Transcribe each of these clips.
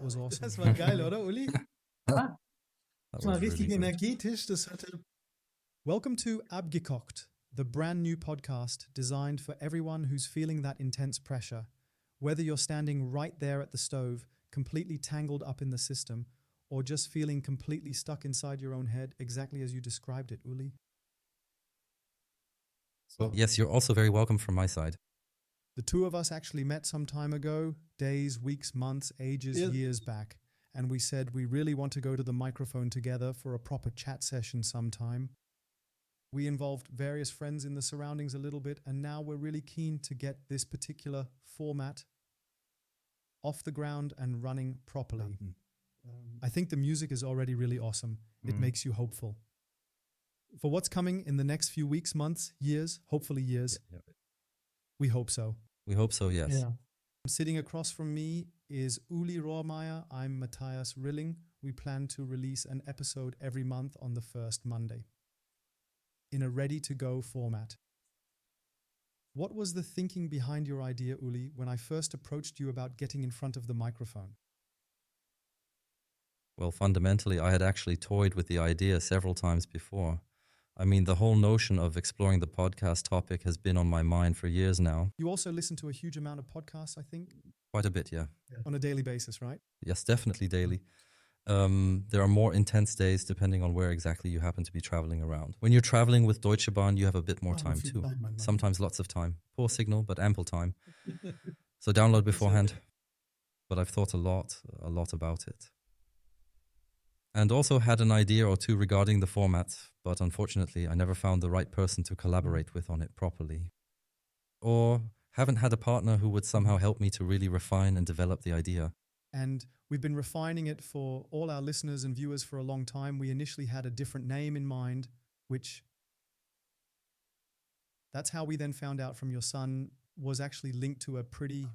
was awesome. Das war geil, oder, Uli? That Das war was richtig really good. energetisch. Das hatte. Welcome to Abgekocht, the brand new podcast designed for everyone who's feeling that intense pressure. Whether you're standing right there at the stove, completely tangled up in the system, or just feeling completely stuck inside your own head, exactly as you described it, Uli. Yes, you're also very welcome from my side. The two of us actually met some time ago, days, weeks, months, ages, Yes. years back, and we said we really want to go to the microphone together for a proper chat session sometime. We involved various friends in the surroundings a little bit, and now we're really keen to get this particular format off the ground and running properly. I think the music is already really awesome. It makes you hopeful. For what's coming in the next few weeks, months, years, hopefully years, we hope so. We hope so, yes. Yeah. Sitting across from me is Uli Rohrmeier. I'm Matthias Rilling. We plan to release an episode every month on the first Monday in a ready-to-go format. What was the thinking behind your idea, Uli, when I first approached you about getting in front of the microphone? Well, fundamentally, I had actually toyed with the idea several times before. I mean, the whole notion of exploring the podcast topic has been on my mind for years now. You also listen to a huge amount of podcasts, I think, Quite a bit, yeah. on a daily basis, right? Yes, definitely daily. There are more intense days depending on where exactly you happen to be traveling around. When you're traveling with Deutsche Bahn, you have a bit more time too. Sometimes lots of time. Poor signal, but ample time. So download beforehand. But I've thought a lot about it. And also had an idea or two regarding the format, but unfortunately I never found the right person to collaborate with on it properly. Or haven't had a partner who would somehow help me to really refine and develop the idea. And we've been refining it for all our listeners and viewers for a long time. We initially had a different name in mind, which that's how we then found out from your son was actually linked to a pretty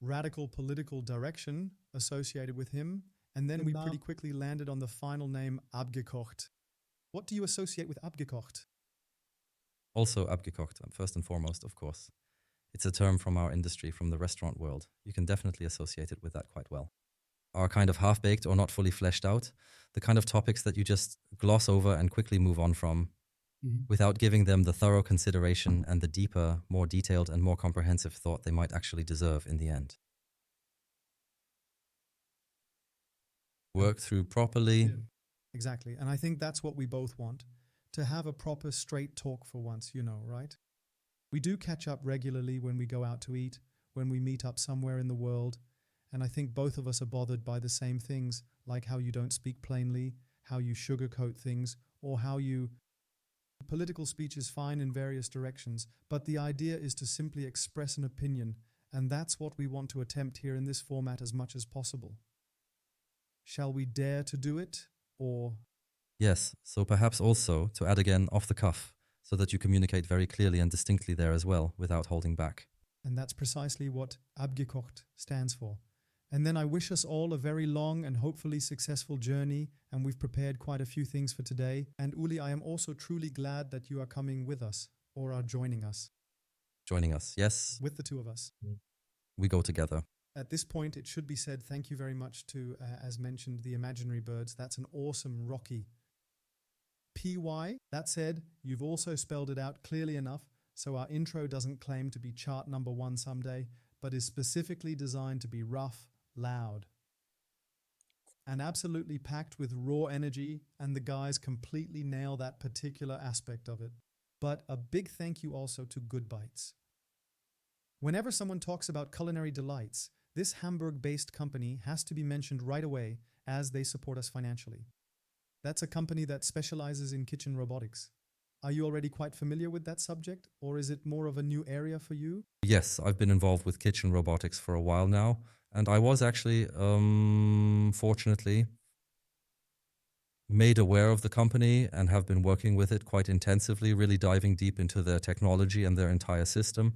radical political direction associated with him. And then we pretty quickly landed on the final name Abgekocht. What do you associate with Abgekocht? Also Abgekocht, first and foremost, of course. It's a term from our industry, from the restaurant world. You can definitely associate it with that quite well. Are kind of half-baked or not fully fleshed out, the kind of topics that you just gloss over and quickly move on from without giving them the thorough consideration and the deeper, more detailed and more comprehensive thought they might actually deserve in the end. Work through properly. Exactly. And I think that's what we both want, to have a proper straight talk for once, you know, right? We do catch up regularly when we go out to eat, when we meet up somewhere in the world. And I think both of us are bothered by the same things, like how you don't speak plainly, how you sugarcoat things, or how you... Political speech is fine in various directions, but the idea is to simply express an opinion, and that's what we want to attempt here in this format as much as possible. Shall we dare to do it, or... Yes, so perhaps also to add again off the cuff, so that you communicate very clearly and distinctly there as well, without holding back. And that's precisely what Abgekocht stands for. And then I wish us all a very long and hopefully successful journey, and we've prepared quite a few things for today. And Uli, I am also truly glad that you are coming with us, or are joining us. Joining us, yes. With the two of us. We go together. At this point, it should be said thank you very much to, as mentioned, the Imaginery birds. That's an awesome, rocky PY. That said, you've also spelled it out clearly enough, so our intro doesn't claim to be chart number 1 someday, but is specifically designed to be rough, loud, and absolutely packed with raw energy, and the guys completely nail that particular aspect of it. But a big thank you also to goodBytz. Whenever someone talks about culinary delights, this Hamburg-based company has to be mentioned right away as they support us financially. That's a company that specializes in kitchen robotics. Are you already quite familiar with that subject, or is it more of a new area for you? Yes, I've been involved with kitchen robotics for a while now, and I was actually, fortunately, made aware of the company and have been working with it quite intensively, really diving deep into their technology and their entire system.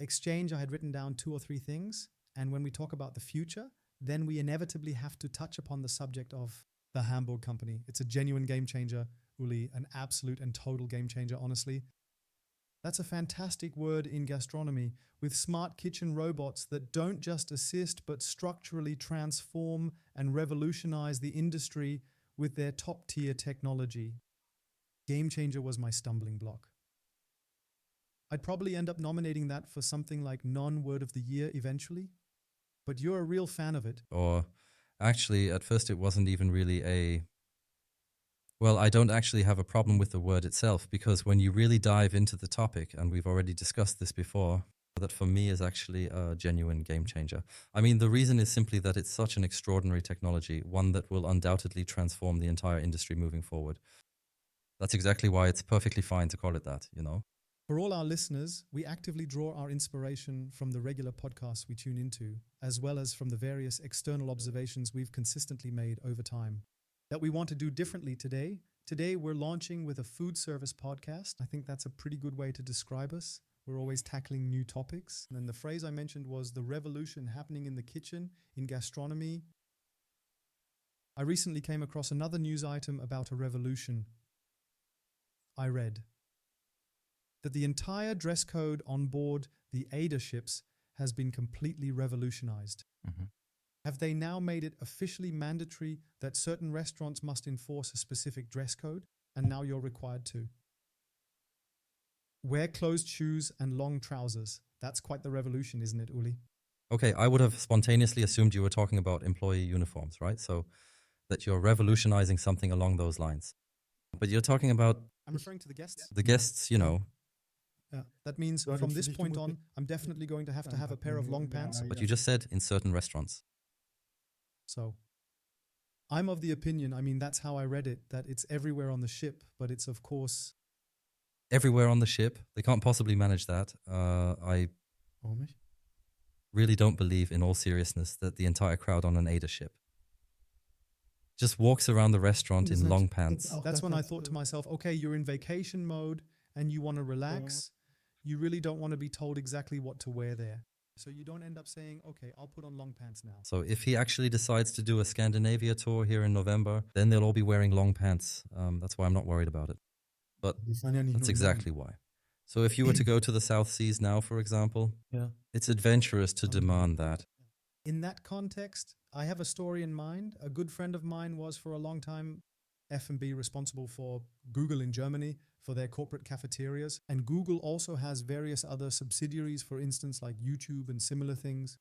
Exchange, I had written down 2 or 3 things, and when we talk about the future, then we inevitably have to touch upon the subject of the Hamburg company. It's a genuine game changer, Uli, an absolute and total game changer, honestly. That's a fantastic word in gastronomy, with smart kitchen robots that don't just assist but structurally transform and revolutionize the industry with their top-tier technology. Game changer was my stumbling block. I'd probably end up nominating that for something like non-word of the year eventually, but you're a real fan of it. Or actually, at first it wasn't even really a... Well, I don't actually have a problem with the word itself, because when you really dive into the topic, and we've already discussed this before, that for me is actually a genuine game changer. I mean, the reason is simply that it's such an extraordinary technology, one that will undoubtedly transform the entire industry moving forward. That's exactly why it's perfectly fine to call it that, you know? For all our listeners, we actively draw our inspiration from the regular podcasts we tune into, as well as from the various external observations we've consistently made over time. That we want to do differently today. Today, we're launching with a food service podcast. I think that's a pretty good way to describe us. We're always tackling new topics. And the phrase I mentioned was the revolution happening in the kitchen, in gastronomy. I recently came across another news item about a revolution. I read that the entire dress code on board the Ada ships has been completely revolutionized. Mm-hmm. Have they now made it officially mandatory that certain restaurants must enforce a specific dress code, and now you're required to? Wear closed shoes and long trousers. That's quite the revolution, isn't it, Uli? Okay, I would have spontaneously assumed you were talking about employee uniforms, right? So that you're revolutionizing something along those lines. But you're talking about... I'm referring to the guests. The guests, you know. Yeah. That means from this point on, I'm definitely going to have a pair of long pants. But you just said in certain restaurants. So I'm of the opinion, I mean, that's how I read it, that it's everywhere on the ship, but it's of course... Everywhere on the ship. They can't possibly manage that. I really don't believe, in all seriousness, that the entire crowd on an Ada ship just walks around the restaurant in long pants. That's when I thought to myself, okay, you're in vacation mode and you want to relax. You really don't want to be told exactly what to wear there. So you don't end up saying, okay, I'll put on long pants now. So if he actually decides to do a Scandinavia tour here in November, then they'll all be wearing long pants. That's why I'm not worried about it. But that's exactly why. So if you were to go to the South Seas now, for example, it's adventurous to demand that. In that context, I have a story in mind. A good friend of mine was for a long time F&B responsible for Google in Germany for their corporate cafeterias. And Google also has various other subsidiaries, for instance, like YouTube and similar things.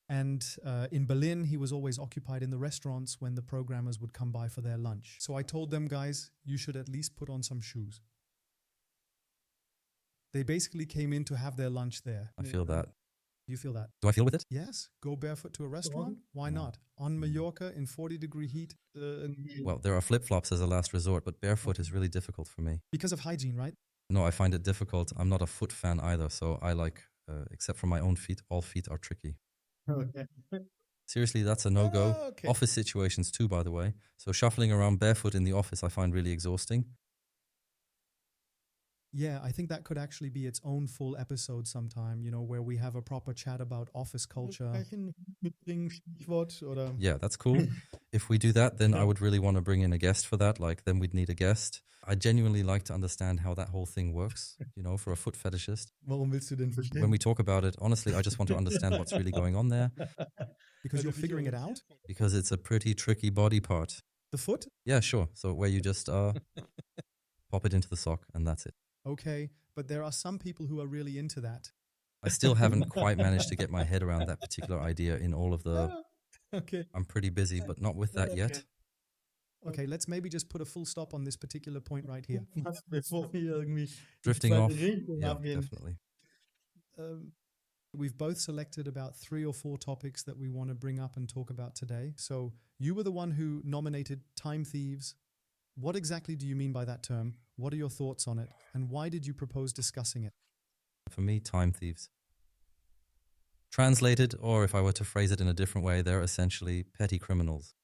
And in Berlin, he was always occupied in the restaurants when the programmers would come by for their lunch. So I told them, guys, you should at least put on some shoes. They basically came in to have their lunch there. I feel that. You feel that? Do I feel with it? Yes. Go barefoot to a restaurant? Why not? On Mallorca in 40-degree heat? Well, there are flip-flops as a last resort, but barefoot is really difficult for me. Because of hygiene, right? No, I find it difficult. I'm not a foot fan either, so I like, except for my own feet, all feet are tricky. Okay. Seriously, that's a no-go. Okay. Office situations too, by the way. So shuffling around barefoot in the office I find really exhausting. Yeah, I think that could actually be its own full episode sometime, you know, where we have a proper chat about office culture. Yeah, that's cool. If we do that, then I would really want to bring in a guest for that. Like, then we'd need a guest. I genuinely like to understand how that whole thing works, you know, for a foot fetishist. Warum willst du denn verstehen? When we talk about it, honestly, I just want to understand what's really going on there. Because you're figuring it out? Because it's a pretty tricky body part. The foot? Yeah, sure. So where you just pop it into the sock and that's it. Okay, but there are some people who are really into that. I still haven't quite managed to get my head around that particular idea in all of the... Okay. I'm pretty busy, but not with that yet. Okay, let's maybe just put a full stop on this particular point right here. Bevor wir irgendwie Drifting off. Richtung Yeah, abgehen. definitely. We've both selected about 3 or 4 topics that we want to bring up and talk about today. So you were the one who nominated time thieves. What exactly do you mean by that term? What are your thoughts on it? And why did you propose discussing it? For me, time thieves. Translated, or if I were to phrase it in a different way, they're essentially petty criminals.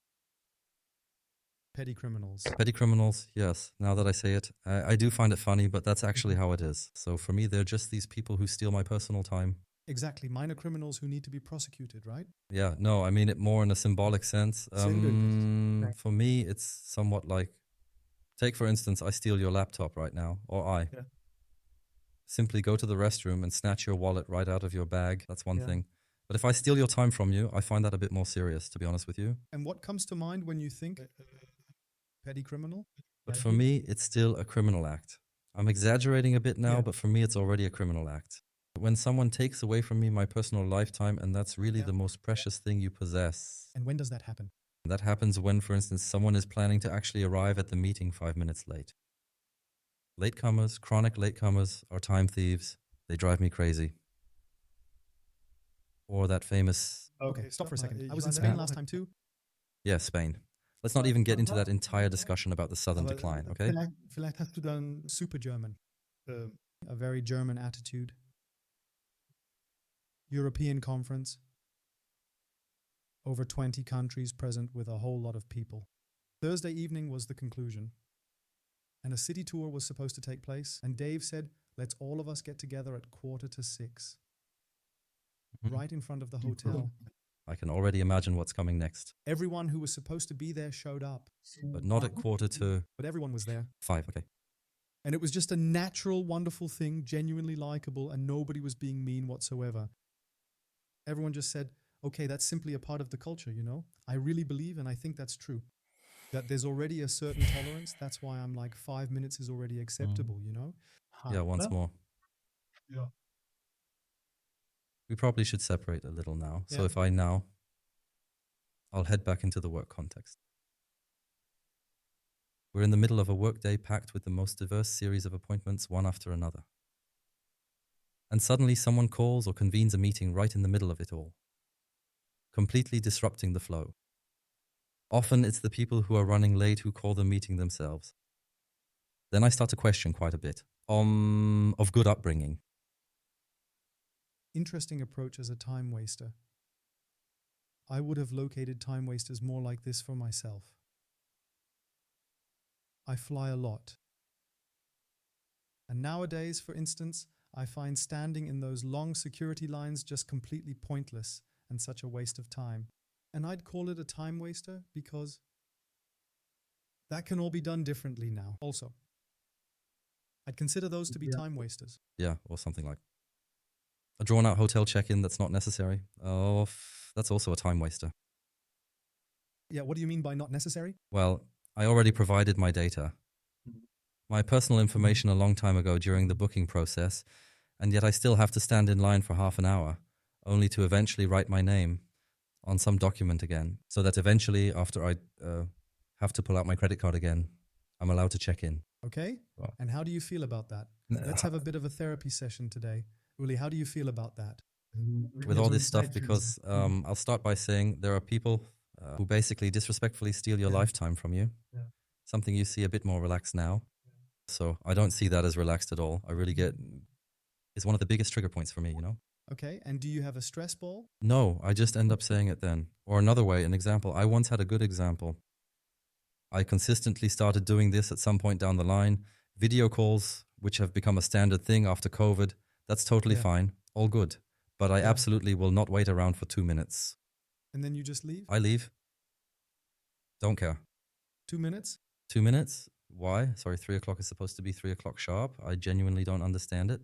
Petty criminals. Petty criminals, yes. Now that I say it, I do find it funny, but that's actually how it is. So for me, they're just these people who steal my personal time. Exactly. Minor criminals who need to be prosecuted, right? Yeah, no, I mean it more in a symbolic sense. For me, it's somewhat like, take for instance, I steal your laptop right now, or I. Yeah. simply go to the restroom and snatch your wallet right out of your bag, that's one Yeah. thing. But if I steal your time from you, I find that a bit more serious, to be honest with you. And what comes to mind when you think petty criminal? But for me, it's still a criminal act. I'm exaggerating a bit now, Yeah. but for me, it's already a criminal act. When someone takes away from me my personal lifetime, and that's really Yeah. the most precious thing you possess. And when does that happen? That happens when, for instance, someone is planning to actually arrive at the meeting 5 minutes late. Latecomers, chronic latecomers, are time thieves. They drive me crazy. Or that famous, Okay, stop for a second. I was Ich in war Spain da- last time too. yeah, Spain. Let's not even get into that entire discussion about the southern Aber decline, okay? vielleicht hast du dann Super German. äh, A very German attitude. European conference. Over 20 countries present with a whole lot of people. Thursday evening was the conclusion. And a city tour was supposed to take place. And Dave said, let's all of us get together at 5:45. Right in front of the hotel. I can already imagine what's coming next. Everyone who was supposed to be there showed up. But not at 5:45, But everyone was there. okay. And it was just a natural, wonderful thing, genuinely likable, and nobody was being mean whatsoever. Everyone just said, okay, that's simply a part of the culture, you know? I really believe, and I think that's true, that there's already a certain tolerance. That's why I'm like 5 minutes is already acceptable, you know? Yeah, once ne? more. Ja. We probably should separate a little now. So Yeah. if I'll head back into the work context. We're in the middle of a workday packed with the most diverse series of appointments, one after another. And suddenly someone calls or convenes a meeting right in the middle of it all, completely disrupting the flow. Often it's the people who are running late who call the meeting themselves. Then I start to question quite a bit of good upbringing. Interesting approach as a time waster. I would have located time wasters more like this for myself. I fly a lot. And nowadays, for instance, I find standing in those long security lines just completely pointless and such a waste of time. And I'd call it a time waster because that can all be done differently now also. I'd consider those to be Yeah. time wasters. Yeah, or something like a drawn out hotel check-in that's not necessary. Oh, that's also a time waster. Yeah, what do you mean by not necessary? Well, I already provided my data, my personal information a long time ago during the booking process, and yet I still have to stand in line for half an hour, only to eventually write my name on some document again, so that eventually, after I have to pull out my credit card again, I'm allowed to check in. Okay. Wow. And how do you feel about that? Let's have a bit of a therapy session today. Uli, how do you feel about that? With all this stuff, because I'll start by saying there are people who basically disrespectfully steal your Yeah. lifetime from you. Yeah. Something you see a bit more relaxed now. So I don't see that as relaxed at all. I really it's one of the biggest trigger points for me, you know? Okay. And do you have a stress ball? No, I just end up saying it then. Or another way, an example. I once had a good example. I consistently started doing this at some point down the line. Video calls, which have become a standard thing after COVID, that's totally Yeah. fine. All good. But I Yeah. absolutely will not wait around for 2 minutes. And then you just leave? I leave. Don't care. 2 minutes? 2 minutes? Why? Sorry, 3 o'clock is supposed to be 3 o'clock sharp. I genuinely don't understand it.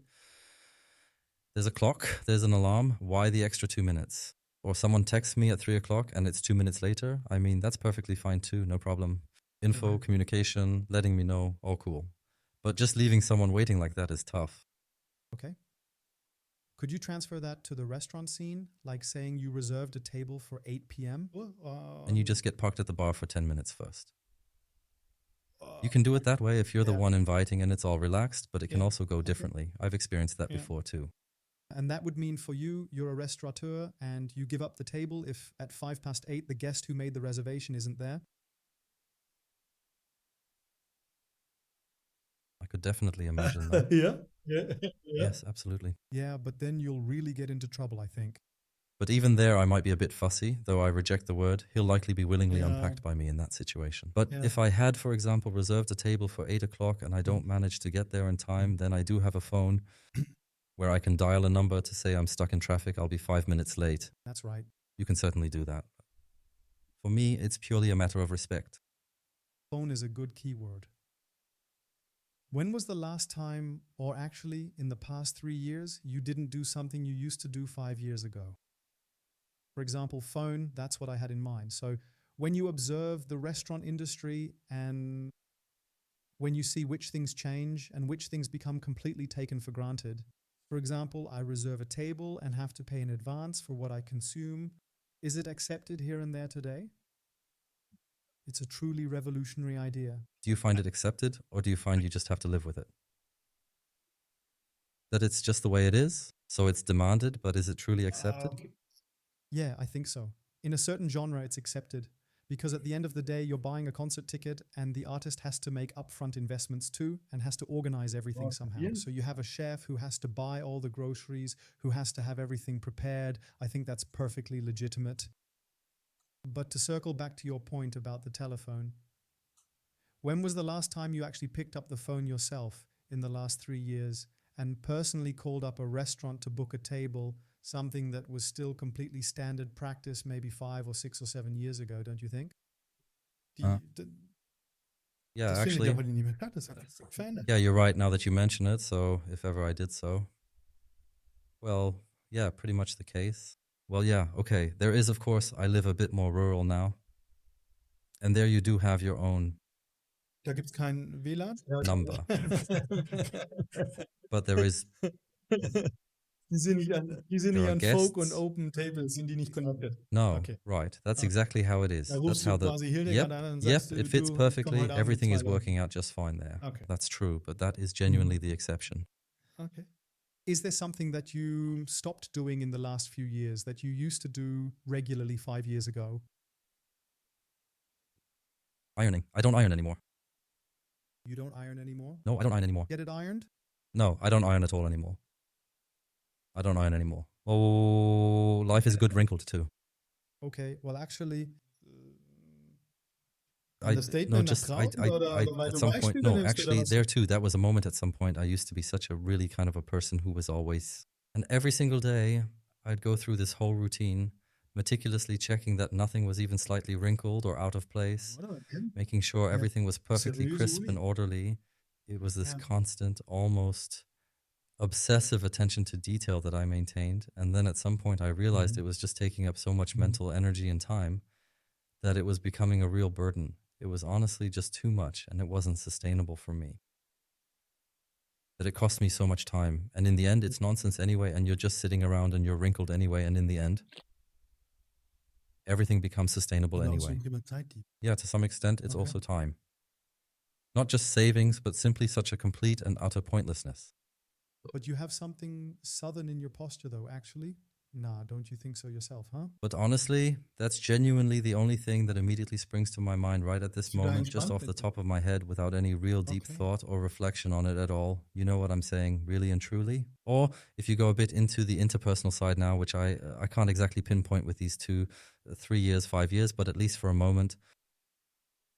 There's a clock, there's an alarm. Why the extra 2 minutes? Or someone texts me at 3 o'clock and it's 2 minutes later. I mean, that's perfectly fine too, no problem. Info, communication, letting me know, all cool. But just leaving someone waiting like that is tough. Okay. Could you transfer that to the restaurant scene? Like saying you reserved a table for 8 p.m.? And you just get parked at the bar for 10 minutes first. You can do it that way if you're the Yeah. one inviting and it's all relaxed, but it can Yeah. also go differently. I've experienced that Yeah. before too. And that would mean for you, you're a restaurateur and you give up the table if at 8:05 the guest who made the reservation isn't there. I could definitely imagine that. Ja? Ja. Yes, absolutely. Yeah, but then you'll really get into trouble, I think. But even there, I might be a bit fussy, though I reject the word. He'll likely be willingly Yeah. unpacked by me in that situation. But Yeah. if I had, for example, reserved a table for 8 o'clock and I don't manage to get there in time, then I do have a phone where I can dial a number to say I'm stuck in traffic, I'll be 5 minutes late. That's right. You can certainly do that. For me, it's purely a matter of respect. Phone is a good keyword. When was the last time, or actually in the past 3 years, you didn't do something you used to do 5 years ago? For example, phone, that's what I had in mind. So when you observe the restaurant industry and when you see which things change and which things become completely taken for granted. For example, I reserve a table and have to pay in advance for what I consume. Is it accepted here and there today? It's a truly revolutionary idea. Do you find it accepted, or do you find you just have to live with it? That it's just the way it is, so it's demanded, but is it truly accepted? Yeah, I think so. In a certain genre, it's accepted. Because at the end of the day, you're buying a concert ticket and the artist has to make upfront investments too and has to organize everything somehow. yeah. So you have a chef who has to buy all the groceries, who has to have everything prepared. I think that's perfectly legitimate. But to circle back to your point about the telephone, when was the last time you actually picked up the phone yourself in the last 3 years and personally called up a restaurant to book a table, something that was still completely standard practice maybe 5 or 6 or 7 years ago, don't you think? Yeah, Das findet actually, ja heute nicht mehr statt. Das hat sich verändert. yeah, you're right now that you mention it. So if ever I did so, well, yeah, pretty much the case. Well, yeah, okay. There is, of course, I live a bit more rural now. And there you do have your own Da gibt es kein WLAN. number. But there is, Die sind nicht There are an Folk und guests. Open Tables, sind die nicht connected. no, Okay. right. That's Okay. exactly how it is. Da That's rufst how du the, quasi Hildegard yep, an und yep, sagst, it fits du, komm perfectly. heute Abend mit Everything 2 is Leuten. working out just fine there. Okay. That's true, but that is genuinely the exception. Okay. Is there something that you stopped doing in the last few years that you used to do regularly 5 years ago? Ironing. I don't iron anymore. You don't iron anymore? No, I don't iron anymore. Get it ironed? No, I don't iron at all anymore. I don't iron anymore. Oh, life is good wrinkled too. Okay, well actually, Understatement nach draußen oder weil at du some point, Beispiele no, nimmst oder actually, was? there too, that was a moment at some point. I used to be such a really kind of a person who was always, and every single day, I'd go through this whole routine, meticulously checking that nothing was even slightly wrinkled or out of place, making sure everything was perfectly Seriöse crisp Uli? and orderly. It was this Yeah. constant, almost obsessive attention to detail that I maintained. And then at some point, I realized it was just taking up so much mental energy and time that it was becoming a real burden. It was honestly just too much, and it wasn't sustainable for me. That it cost me so much time. And in the end, it's nonsense anyway, and you're just sitting around and you're wrinkled anyway. And in the end, everything becomes sustainable Genau, so anyway. jemand Zeit gibt. Yeah, to some extent, it's Okay. also time. Not just savings, but simply such a complete and utter pointlessness. but you have something southern in your posture though, actually? Nah, don't you think so yourself, huh? But honestly, that's genuinely the only thing that immediately springs to my mind right at this Bist du da moment, just entspannt off the mit? top of my head, without any real deep Okay. thought or reflection on it at all. You know what I'm saying, really and truly? Or if you go a bit into the interpersonal side now, which I can't exactly pinpoint with these 3 years, 5 years, but at least for a moment.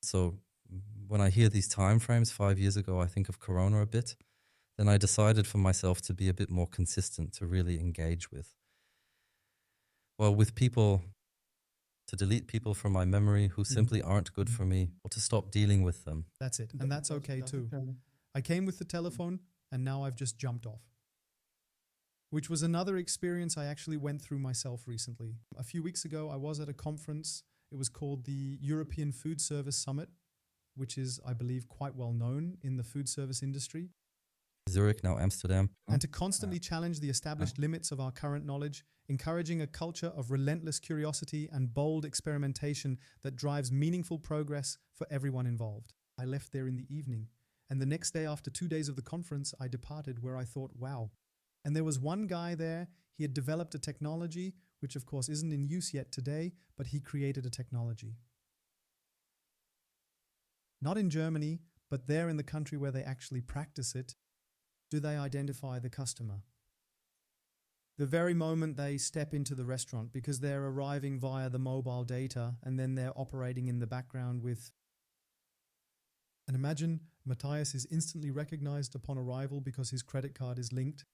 So when I hear these time frames, 5 years ago, I think of Corona a bit. Then I decided for myself to be a bit more consistent, to really engage with. Well, with people, to delete people from my memory who simply aren't good for me, or to stop dealing with them. That's it. And that's okay too. I came with the telephone and now I've just jumped off. Which was another experience I actually went through myself recently. A few weeks ago, I was at a conference. It was called the European Food Service Summit, which is, I believe, quite well known in the food service industry. Zurich, now Amsterdam. And to constantly challenge the established limits of our current knowledge, encouraging a culture of relentless curiosity and bold experimentation that drives meaningful progress for everyone involved. I left there in the evening, and the next day after 2 days of the conference, I departed where I thought, wow. And there was one guy there, he had developed a technology, which of course isn't in use yet today, but he created a technology. Not in Germany, but there in the country where they actually practice it, do they identify the customer. The very moment they step into the restaurant, because they're arriving via the mobile data and then they're operating in the background with... And imagine Matthias is instantly recognized upon arrival because his credit card is linked.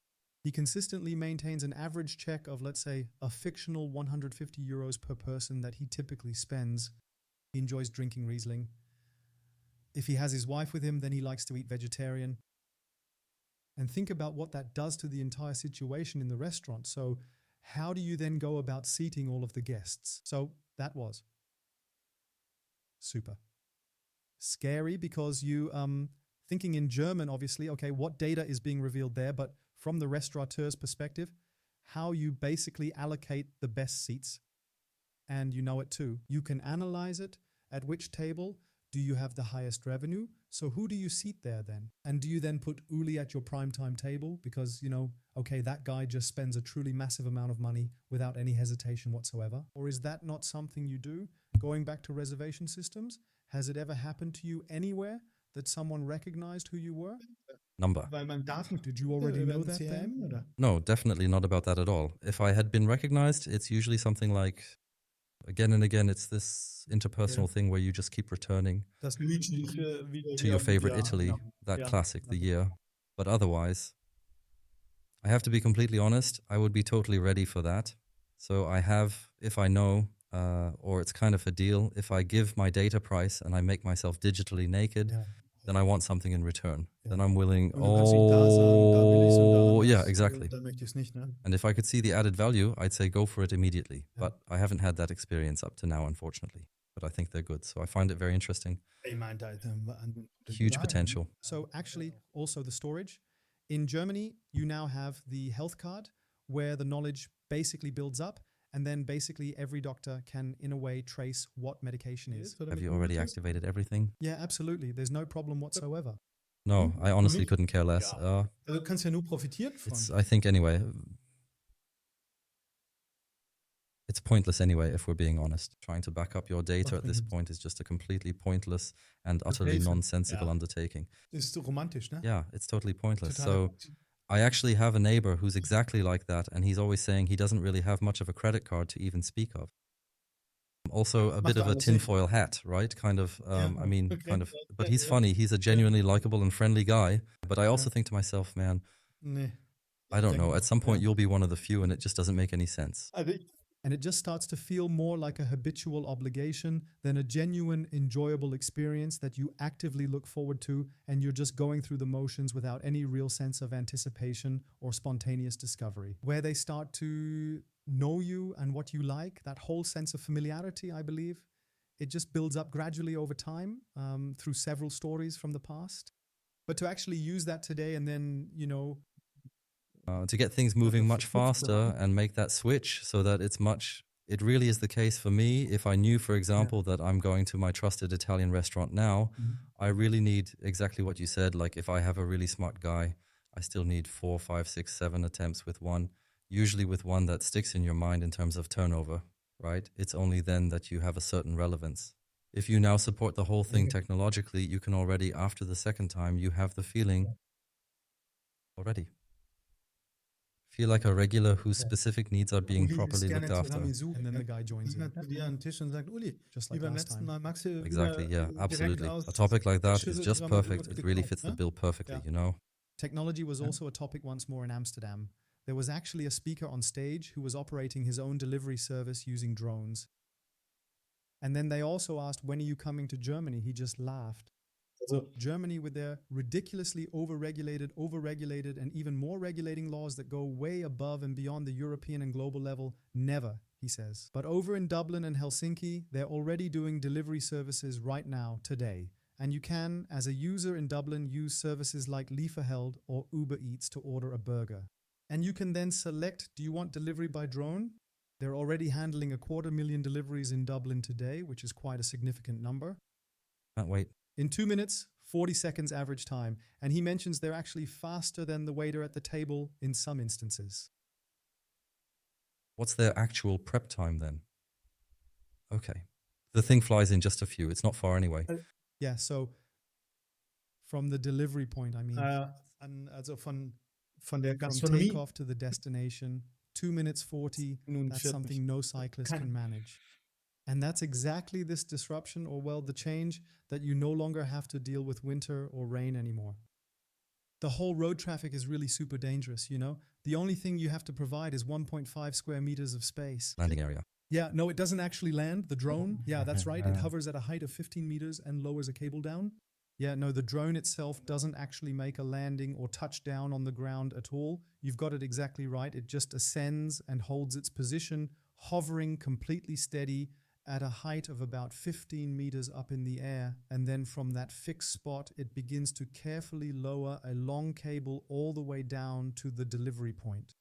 He consistently maintains an average check of, let's say, a fictional 150 euros per person that he typically spends. He enjoys drinking Riesling. If he has his wife with him, then he likes to eat vegetarian. And think about what that does to the entire situation in the restaurant. So how do you then go about seating all of the guests? So that was super scary because you thinking in German, obviously, okay, what data is being revealed there, but from the restaurateur's perspective, how you basically allocate the best seats. And you know it too. You can analyze it. At which table do you have the highest revenue? So who do you seat there then? And do you then put Uli at your primetime table? Because, you know, okay, that guy just spends a truly massive amount of money without any hesitation whatsoever. Or is that not something you do? Going back to reservation systems, has it ever happened to you anywhere that someone recognized who you were? Number. Did you already know that then? No, definitely not about that at all. If I had been recognized, it's usually something like, again and again, it's this interpersonal thing where you just keep returning to your favorite Italy, that classic, the year. But otherwise, I have to be completely honest, I would be totally ready for that. So I have, if I know, or it's kind of a deal, if I give my data price and I make myself digitally naked, then I want something in return. Then I'm willing, yeah, exactly. And if I could see the added value, I'd say go for it immediately. But I haven't had that experience up to now, unfortunately. But I think they're good. So I find it very interesting. Huge potential. So actually, also the storage. In Germany, you now have the health card where the knowledge basically builds up. And then basically every doctor can, in a way, trace what medication is. Have you already activated everything? Yeah, absolutely. There's no problem whatsoever. No, I honestly couldn't care less. I think anyway, it's pointless anyway, if we're being honest. Trying to back up your data at this point is just a completely pointless and utterly nonsensical undertaking. Yeah, it's totally pointless. So I actually have a neighbor who's exactly like that, and he's always saying he doesn't really have much of a credit card to even speak of. Also a bit of a tinfoil hat, right? Kind of, but he's funny. He's a genuinely likable and friendly guy. But I also think to myself, man, I don't know. At some point, you'll be one of the few, and it just doesn't make any sense. And it just starts to feel more like a habitual obligation than a genuine, enjoyable experience that you actively look forward to, and you're just going through the motions without any real sense of anticipation or spontaneous discovery. Where they start to know you and what you like, that whole sense of familiarity, I believe, it just builds up gradually over time through several stories from the past. But to actually use that today and then, you know, to get things moving much faster and make that switch so that it really is the case for me. If I knew, for example, that I'm going to my trusted Italian restaurant now, I really need exactly what you said. Like if I have a really smart guy, I still need 4, 5, 6, 7 attempts with one, usually with one that sticks in your mind in terms of turnover, right? It's only then that you have a certain relevance. If you now support the whole thing technologically, you can already, after the second time, you have the feeling already. Feel like a regular whose specific needs are being properly looked after. And then the guy joins in. Just like last time. Exactly, yeah, absolutely. A topic like that is just perfect. It really fits the bill perfectly, you know? Technology was also a topic once more in Amsterdam. There was actually a speaker on stage who was operating his own delivery service using drones. And then they also asked, when are you coming to Germany? He just laughed. Germany, with their ridiculously overregulated, and even more regulating laws that go way above and beyond the European and global level, never, he says. But over in Dublin and Helsinki, they're already doing delivery services right now, today. And you can, as a user in Dublin, use services like Lieferheld or Uber Eats to order a burger. And you can then select, do you want delivery by drone? They're already handling 250,000 deliveries in Dublin today, which is quite a significant number. Can't wait. In 2 minutes, 40 seconds average time. And he mentions they're actually faster than the waiter at the table in some instances. What's their actual prep time then? Okay. The thing flies in just a few. It's not far anyway. Yeah, so from the delivery point, I mean. Von der From Gastronomie. takeoff to the destination, 2 minutes 40, that's something no cyclist can manage. And that's exactly this disruption, or well, the change that you no longer have to deal with winter or rain anymore. The whole road traffic is really super dangerous, you know? The only thing you have to provide is 1.5 square meters of space. Landing area. Yeah, no, it doesn't actually land, the drone. Yeah, that's right. It hovers at a height of 15 meters and lowers a cable down. Yeah, no, the drone itself doesn't actually make a landing or touch down on the ground at all. You've got it exactly right. It just ascends and holds its position, hovering completely steady at a height of about 15 meters up in the air. And then from that fixed spot, it begins to carefully lower a long cable all the way down to the delivery point.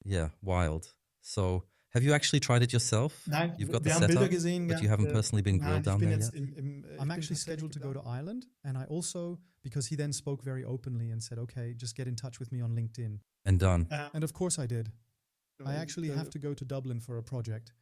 Yeah, wild. So, have you actually tried it yourself? Nein, You've got the wir haben Bilder setup, gesehen but you haven't personally been grilled Nein, ich down bin there jetzt yet? I'm actually scheduled to go to Ireland, and I also, because he then spoke very openly and said, okay, just get in touch with me on LinkedIn. And done. And of course I did. I actually have to go to Dublin for a project,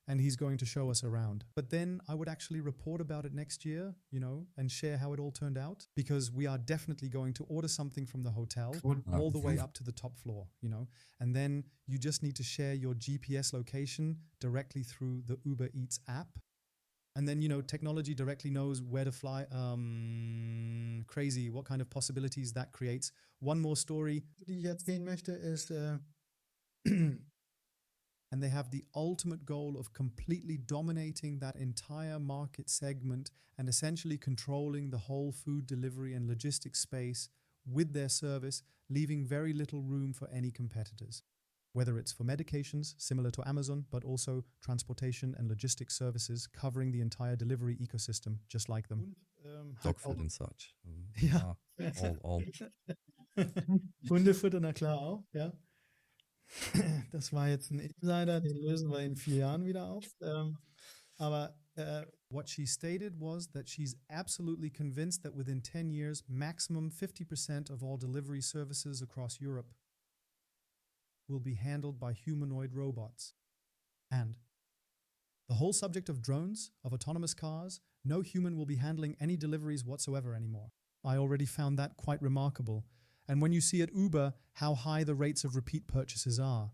and he's going to show us around. But then I would actually report about it next year, you know, and share how it all turned out, because we are definitely going to order something from the hotel all the way up to the top floor, you know, and then you just need to share your GPS location directly through the Uber Eats app. And then, you know, technology directly knows where to fly. Crazy, what kind of possibilities that creates. One more story. Die ich erzählen möchte, ist, And they have the ultimate goal of completely dominating that entire market segment and essentially controlling the whole food delivery and logistics space with their service, leaving very little room for any competitors. Whether it's for medications, similar to Amazon, but also transportation and logistics services covering the entire delivery ecosystem, just like them. Dog food and such. Ja. All. Hundefutter, na klar auch, ja. Das war jetzt ein Insider, den lösen wir in 4 Jahren wieder auf. Aber what she stated was that she's absolutely convinced that within 10 years, maximum 50% of all delivery services across Europe will be handled by humanoid robots. And the whole subject of drones, of autonomous cars, no human will be handling any deliveries whatsoever anymore. I already found that quite remarkable. And when you see at Uber how high the rates of repeat purchases are,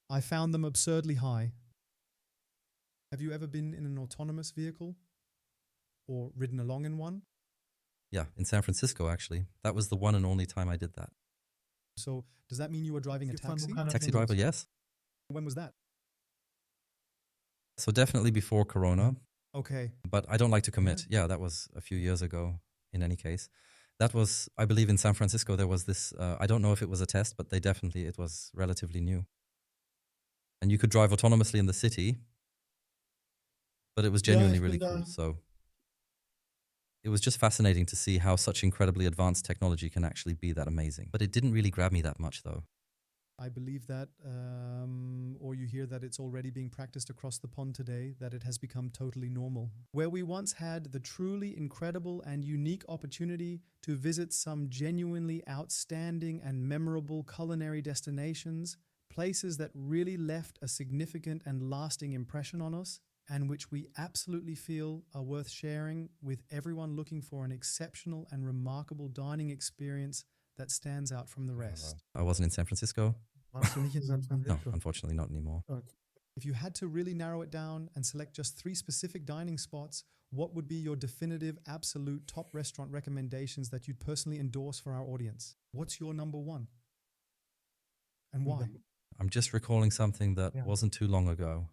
I found them absurdly high. Have you ever been in an autonomous vehicle or ridden along in one? Yeah, in San Francisco, actually. That was the one and only time I did that. So does that mean you were driving a taxi? Taxi driver, yes. When was that? So definitely before Corona. Okay. But I don't like to commit. Yeah, that was a few years ago in any case. That was, I believe in San Francisco, there was this, I don't know if it was a test, but it was relatively new. And you could drive autonomously in the city, but it was genuinely really cool. So it was just fascinating to see how such incredibly advanced technology can actually be that amazing. But it didn't really grab me that much, though. I believe that, or you hear that it's already being practiced across the pond today, that it has become totally normal. Where we once had the truly incredible and unique opportunity to visit some genuinely outstanding and memorable culinary destinations, places that really left a significant and lasting impression on us, and which we absolutely feel are worth sharing with everyone looking for an exceptional and remarkable dining experience that stands out from the rest. I wasn't in San Francisco. Warst du nicht in San Francisco? No, unfortunately not anymore. Okay. If you had to really narrow it down and select just 3 specific dining spots, what would be your definitive, absolute top restaurant recommendations that you'd personally endorse for our audience? What's your number 1? And why? I'm just recalling something that wasn't too long ago.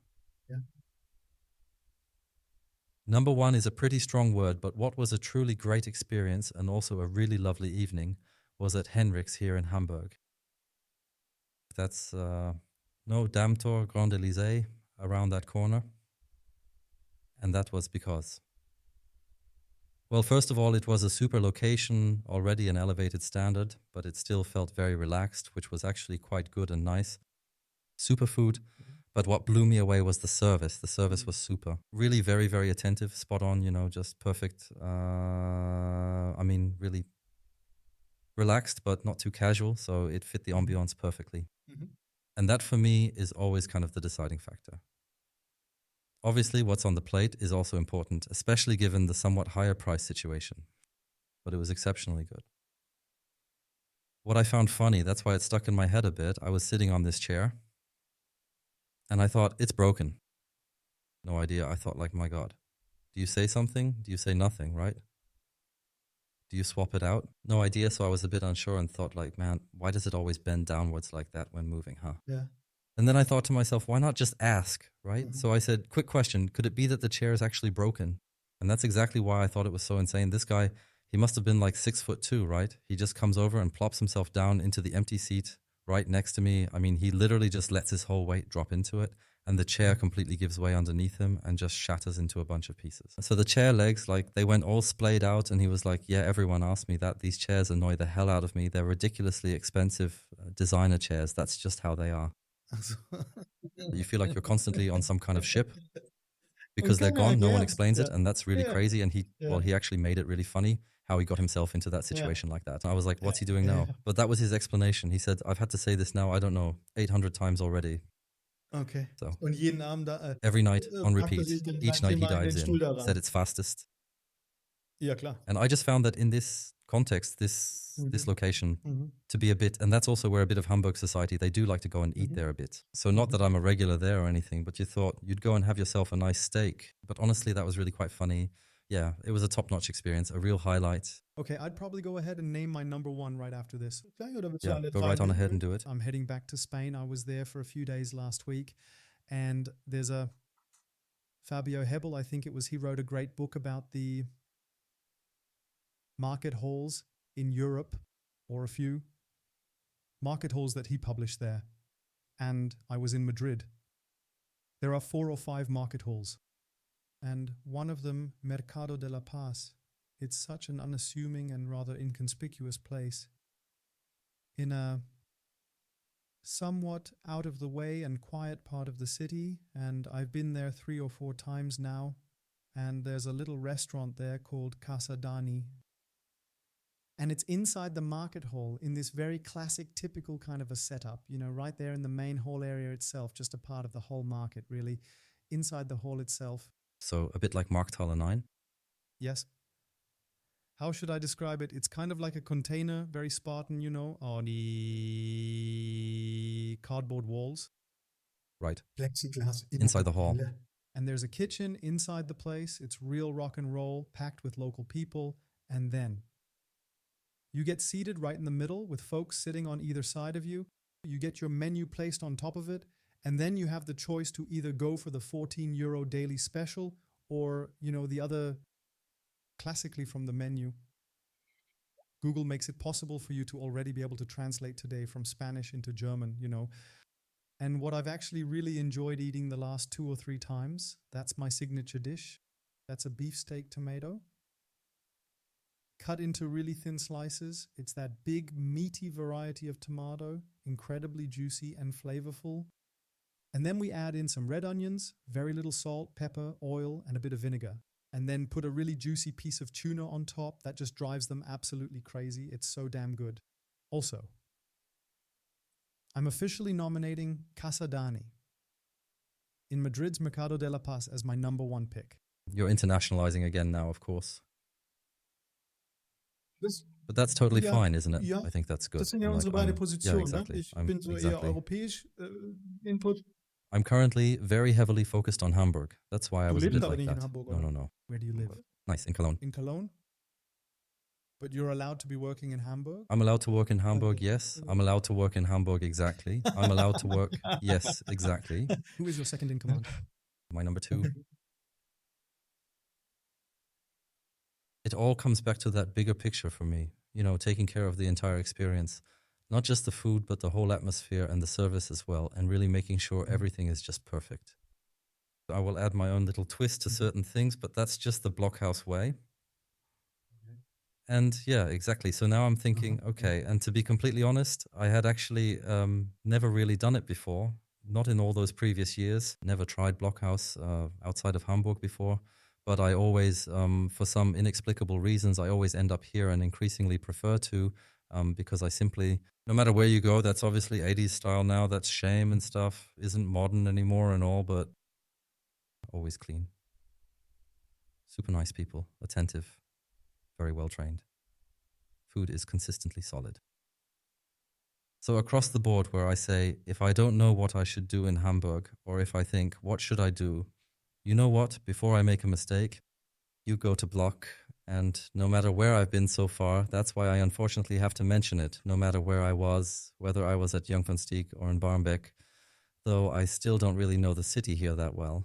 Yeah. Number 1 is a pretty strong word, but what was a truly great experience and also a really lovely evening was at Henrik's here in Hamburg. That's Damtor, Grand Elysée, around that corner. And that was because, well, first of all, it was a super location, already an elevated standard, but it still felt very relaxed, which was actually quite good and nice. Super food. But what blew me away was the service. The service was super. Really very, very attentive, spot on, you know, just perfect. Really relaxed, but not too casual. So it fit the ambiance perfectly. Mm-hmm. And that for me is always kind of the deciding factor. Obviously, what's on the plate is also important, especially given the somewhat higher price situation. But it was exceptionally good. What I found funny, that's why it stuck in my head a bit, I was sitting on this chair and I thought, it's broken. No idea. I thought, like, my God, do you say something? Do you say nothing, right? Do you swap it out? No idea. So I was a bit unsure and thought, like, man, why does it always bend downwards like that when moving, huh? Yeah. And then I thought to myself, why not just ask, right? Mm-hmm. So I said, quick question, could it be that the chair is actually broken? And that's exactly why I thought it was so insane. This guy, he must have been like 6'2", right? He just comes over and plops himself down into the empty seat right next to me. I mean, he literally just lets his whole weight drop into it, and the chair completely gives way underneath him and just shatters into a bunch of pieces. So the chair legs, like, they went all splayed out, and he was like, yeah, everyone asked me that. These chairs annoy the hell out of me. They're ridiculously expensive designer chairs. That's just how they are. You feel like you're constantly on some kind of ship because they're gone. No one explains it, and that's really crazy. And he actually made it really funny how he got himself into that situation like that. And I was like, what's he doing now? But that was his explanation. He said, I've had to say this now, I don't know, 800 times already. Okay. So Und jeden Abend every night on packt repeat. sich den Each night he Stuhl dives in, da rein. said it's fastest. Ja, klar. And I just found that in this context, this location, to be a bit, and that's also where a bit of Hamburg society, they do like to go and eat there a bit. So not that I'm a regular there or anything, but you thought you'd go and have yourself a nice steak. But honestly, that was really quite funny. Yeah, it was a top-notch experience, a real highlight. Okay, I'd probably go ahead and name my number one right after this. Yeah, go right on ahead and do it. I'm heading back to Spain. I was there for a few days last week, and there's a Fabio Hebel, I think it was, he wrote a great book about the market halls in Europe, or a few market halls that he published there. And I was in Madrid. There are 4 or 5 market halls, and one of them, Mercado de la Paz. It's such an unassuming and rather inconspicuous place in a somewhat out of the way and quiet part of the city, and I've been there 3 or 4 times now, and there's a little restaurant there called Casa Dani, and it's inside the market hall in this very classic, typical kind of a setup, you know, right there in the main hall area itself, just a part of the whole market, really, inside the hall itself. So a bit like Markthalle 9? Yes. How should I describe it? It's kind of like a container, very Spartan, you know, on the cardboard walls. Right. Plexiglas inside the hall. And there's a kitchen inside the place. It's real rock and roll, packed with local people. And then you get seated right in the middle with folks sitting on either side of you. You get your menu placed on top of it. And then you have the choice to either go for the €14 daily special or, you know, the other classically from the menu. Google makes it possible for you to already be able to translate today from Spanish into German, you know. And what I've actually really enjoyed eating the last 2 or 3 times, that's my signature dish. That's a beefsteak tomato, cut into really thin slices. It's that big, meaty variety of tomato, incredibly juicy and flavorful. And then we add in some red onions, very little salt, pepper, oil, and a bit of vinegar. And then put a really juicy piece of tuna on top. That just drives them absolutely crazy. It's so damn good. Also, I'm officially nominating Casa Dani in Madrid's Mercado de la Paz as my number 1 pick. You're internationalizing again now, of course. But that's totally fine, isn't it? Ja, I think that's good. das sind ja unsere beiden Positionen. Yeah, exactly. Ne? Ich bin so eher europäisch Input. I'm currently very heavily focused on Hamburg. That's why I was a bit like that. In Hamburg, No. Where do you live? Nice, in Cologne. In Cologne? But you're allowed to be working in Hamburg? I'm allowed to work in Hamburg, yes. I'm allowed to work in Hamburg, exactly. I'm allowed to work, yes, exactly. Who is your second in command? My number 2. It all comes back to that bigger picture for me, you know, taking care of the entire experience. Not just the food, but the whole atmosphere and the service as well, and really making sure everything is just perfect. I will add my own little twist to certain things, but that's just the Blockhouse way. And yeah, exactly. So now I'm thinking, okay, and to be completely honest, I had actually never really done it before, not in all those previous years, never tried Blockhouse outside of Hamburg before, but I always, for some inexplicable reasons, I always end up here and increasingly prefer to, because I simply, no matter where you go, that's obviously 80s style now, that's shame and stuff, isn't modern anymore and all, but always clean. Super nice people, attentive, very well trained. Food is consistently solid. So across the board where I say, if I don't know what I should do in Hamburg, or if I think, what should I do? You know what, before I make a mistake, you go to Block, and no matter where I've been so far, that's why I unfortunately have to mention it, no matter where I was, whether I was at Jungfernstieg or in Barmbek, though I still don't really know the city here that well.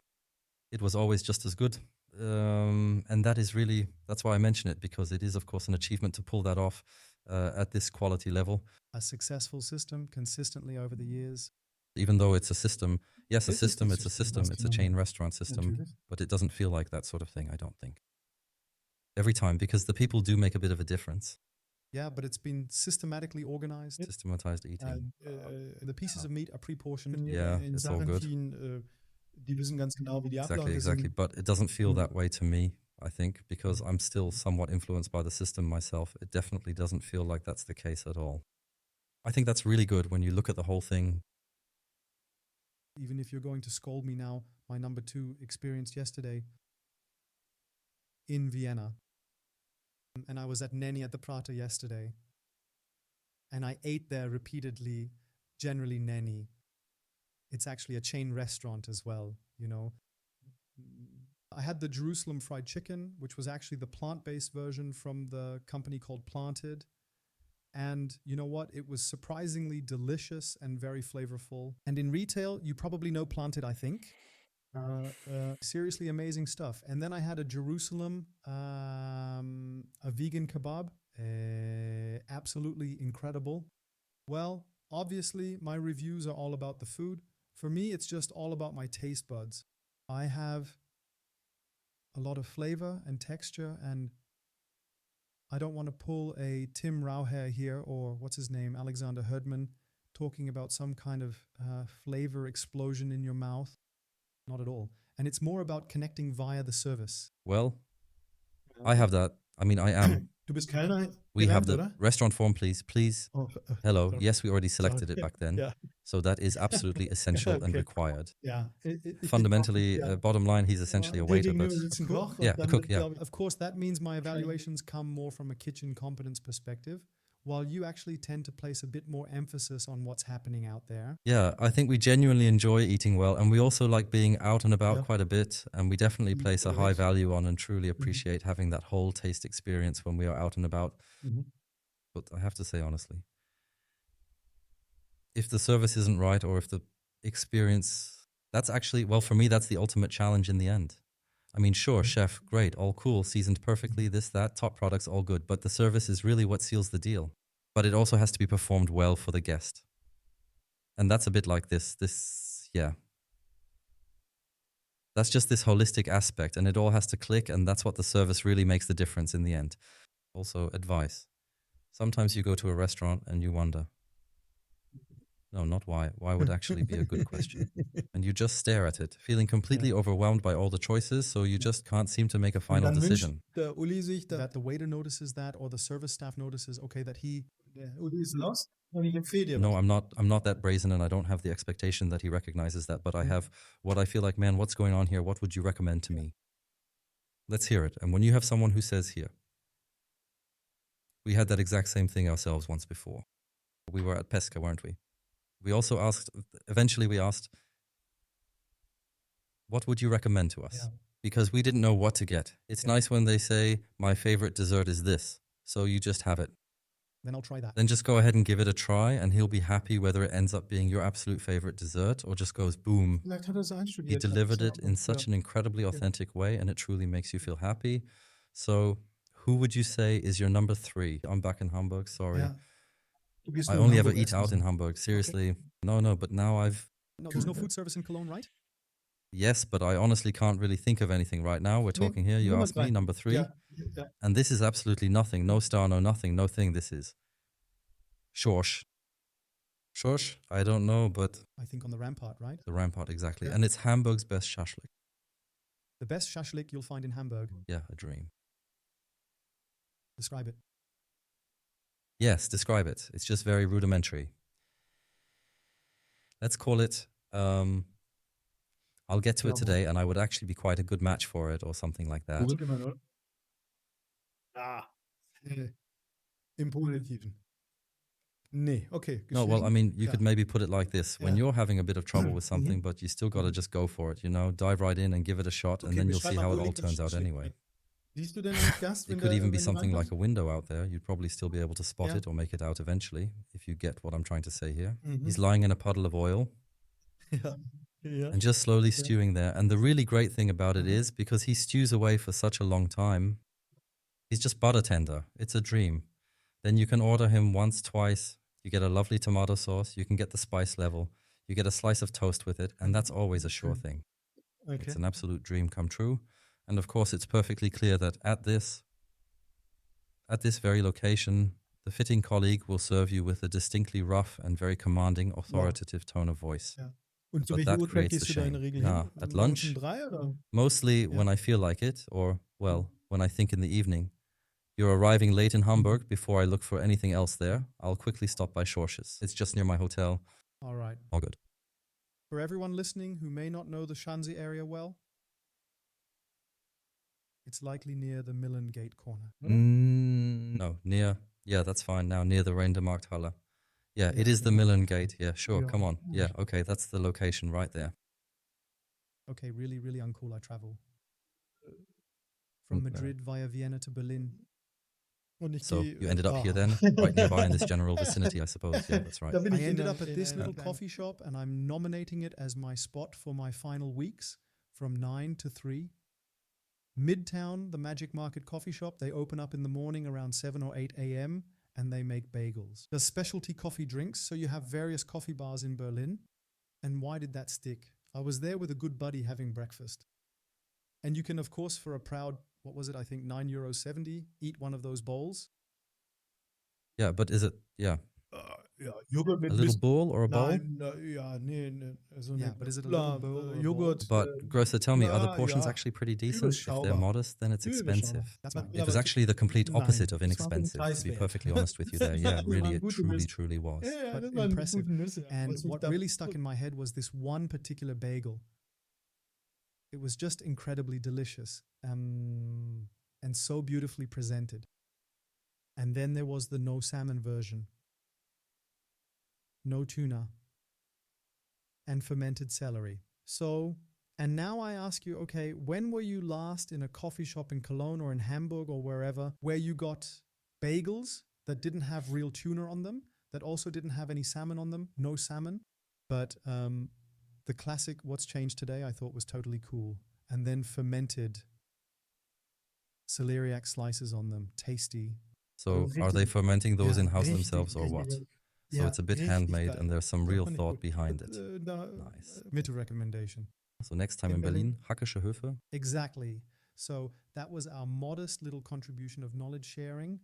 It was always just as good, And that is really, that's why I mention it, because it is, of course, an achievement to pull that off at this quality level. A successful system consistently over the years. Even though it's a system, yes, It's it's a system, it's a chain restaurant system, Natürlich. but it doesn't feel like that sort of thing, I don't think. Every time, because the people do make a bit of a difference. Yeah, but it's been systematically organized. Systematized eating. The pieces of meat are pre-portioned. Yeah, in it's all Sachen good. ziehen, die wissen ganz genau, wie die Exactly, Abläufe exactly. sind. But it doesn't feel that way to me, I think, because I'm still somewhat influenced by the system myself. It definitely doesn't feel like that's the case at all. I think that's really good when you look at the whole thing. Even if you're going to scold me now, my number 2 experienced yesterday in Vienna. And I was at Nenny at the Prater yesterday. And I ate there repeatedly, generally Nenny. It's actually a chain restaurant as well, you know. I had the Jerusalem fried chicken, which was actually the plant-based version from the company called Planted. And you know what? It was surprisingly delicious and very flavorful. And in retail, you probably know Planted, I think. Seriously amazing stuff. And then I had a Jerusalem, a vegan kebab. Absolutely incredible. Well, obviously, my reviews are all about the food. For me, it's just all about my taste buds. I have a lot of flavor and texture, and I don't want to pull a Tim Rauher here, or what's his name, Alexander Herdman, talking about some kind of flavor explosion in your mouth. Not at all. And it's more about connecting via the service. Well, I have that. I mean, I am. Du bist Kellner We have gelernt, the oder? restaurant form, please. Oh, Hello. sorry. Yes, we already selected it back then. Yeah. So that is absolutely essential and Okay. required. Ja. Fundamentally, Ja. bottom line, he's essentially a Dir waiter. gegenüber But sitzt ein Koch. yeah, und a dann cook, wird, yeah. glaub ich, Of course, that means my evaluations come more from a kitchen competence perspective, while you actually tend to place a bit more emphasis on what's happening out there. Yeah, I think we genuinely enjoy eating well, and we also like being out and about Yeah. quite a bit, and we definitely place a high Correct. value on and truly appreciate having that whole taste experience when we are out and about. Mhm. But I have to say honestly, if the service isn't right or if the experience, that's actually, well, for me, that's the ultimate challenge in the end. I mean, sure, chef, great, all cool, seasoned perfectly, this, that, top products, all good, but the service is really what seals the deal. But it also has to be performed well for the guest. And that's a bit like this, yeah. That's just this holistic aspect, and it all has to click, and that's what the service really makes the difference in the end. Also, advice. Sometimes you go to a restaurant and you wonder, no, not why. Why would actually be a good question. And you just stare at it, feeling completely overwhelmed by all the choices, so you just can't seem to make a Und final dann decision. wünscht der Uli sich, That the waiter notices that, or the service staff notices, okay, that he der Uli ist los und ich empfehle dir No, was. I'm not that brazen, and I don't have the expectation that he recognizes that, but I have what I feel like, man, what's going on here? What would you recommend to me? Let's hear it. And when you have someone who says here, we had that exact same thing ourselves once before. We were at Pesca, weren't we? We also asked, eventually we asked, what would you recommend to us? Yeah. Because we didn't know what to get. It's nice when they say, my favorite dessert is this. So you just have it. then I'll try that. Then just go ahead and give it a try, and he'll be happy whether it ends up being your absolute favorite dessert or just goes boom. Vielleicht hat er es He einstudiert. delivered it in such an incredibly authentic way, and it truly makes you feel happy. So, who would you say is your number 3? I'm back in Hamburg, sorry. Ja. Du gehst I nur in only ever Hamburg eat essen, out so. in Hamburg, seriously. No, but now No, there's no food service in Cologne, right? yes, but I honestly can't really think of anything right now. We're talking here, you Nummer asked me, 3. number 3. Ja. Ja. And this is absolutely nothing. No star, no nothing, no thing. This is Schorsch. Schorsch? I don't know, but I think on the Rampart, right? the Rampart, exactly. Yeah. And it's Hamburg's best shashlik. The best shashlik you'll find in Hamburg. Yeah, a dream. Describe it. Yes, describe it. It's just very rudimentary. Let's call it, I'll get to it today, and I would actually be quite a good match for it or something like that. Googelt immer nur. Ah. Im Positiven. Nee, okay. No, well, I mean, you Ja. could maybe put it like this. When Yeah. you're having a bit of trouble with something, but you still got to just go for it, you know, dive right in and give it a shot, and Okay, then you'll beschreib see mal how it Uli all das turns out Schlick. anyway. Siehst du denn als Gast, It wenn could der- even be wenn du something like reinkommst? a window out there. You'd probably still be able to spot Yeah. it or make it out eventually, if you get what I'm trying to say here. Mhm. He's lying in a puddle of oil. Ja. Yeah. and just slowly Okay. stewing there. And the really great thing about it is because he stews away for such a long time, he's just butter tender. It's a dream. Then you can order him once, twice. You get a lovely tomato sauce. You can get the spice level. You get a slice of toast with it. And that's always a sure thing. Okay. It's an absolute dream come true. And of course, it's perfectly clear that at this very location, the fitting colleague will serve you with a distinctly rough and very commanding, authoritative tone of voice. Ja. Und zu But welcher that Uhrzeit creates gehst the du da in der shame. Regel Nah, hin? at Morgens lunch, um 3 oder? mostly when I feel like it, or, well, when I think in the evening. You're arriving late in Hamburg. Before I look for anything else there, I'll quickly stop by Schorsch's. It's just near my hotel. All right. All good. For everyone listening who may not know the Shanzi area well, it's likely near the Millen Gate corner. No, near. Yeah, that's fine now. Near the Reindermarkthalle. Yeah, it is the Millen Gate. Yeah, sure. Yeah. Come on. Yeah, okay. That's the location right there. Okay, really, really uncool. I travel from Madrid via Vienna to Berlin. Und ich So gehe. you ended up here then, right nearby in this general vicinity, I suppose. Yeah, that's right. Da bin I ich in ended der- up at in this der- little kleinen- coffee shop and I'm nominating it as my spot for my final weeks from 9 to 3. Midtown, the Magic Market coffee shop, they open up in the morning around 7 or 8 a.m. and they make bagels. There's specialty coffee drinks, so you have various coffee bars in Berlin. And why did that stick? I was there with a good buddy having breakfast. And you can, of course, for a proud, what was it, I think €9.70, eat one of those bowls. Yeah, but is it, yeah, Ja, Joghurt a mit little Mist. bowl or a bowl? Nein, ja, nee, so Yeah, eine but is it a little Cola, bowl or a Joghurt. But Grosser, tell me, are the na, portions ja, actually pretty decent? If they're überschaubar. modest, then it's Überschaubar. expensive. That's Nein, fine. It aber was actually the complete nein, opposite of das war den inexpensive, to be Preis perfectly wert. honest with you there. Yeah, Die really, waren it gute truly, Nüsse. truly was. Ja, But das waren impressive. gute Nüsse. And Was mich what da- really stuck in my head was this one particular bagel. It was just incredibly delicious and so beautifully presented. And then there was the no salmon version, no tuna, and fermented celery. So, and now I ask you, okay, when were you last in a coffee shop in Cologne or in Hamburg or wherever where you got bagels that didn't have real tuna on them, that also didn't have any salmon on them, no salmon, but the classic what's changed today I thought was totally cool. And then fermented celeriac slices on them, tasty. So Also are they richtig- fermenting those ja, in-house richtig, themselves or richtig what? geil. So Ja, it's a bit richtig handmade geil. and there's some Das real fand ich thought gut. behind it. Da, Nice. Mitte recommendation. So next time in in Berlin, Berlin. Hackische Höfe. Exactly. So that was our modest little contribution of knowledge sharing.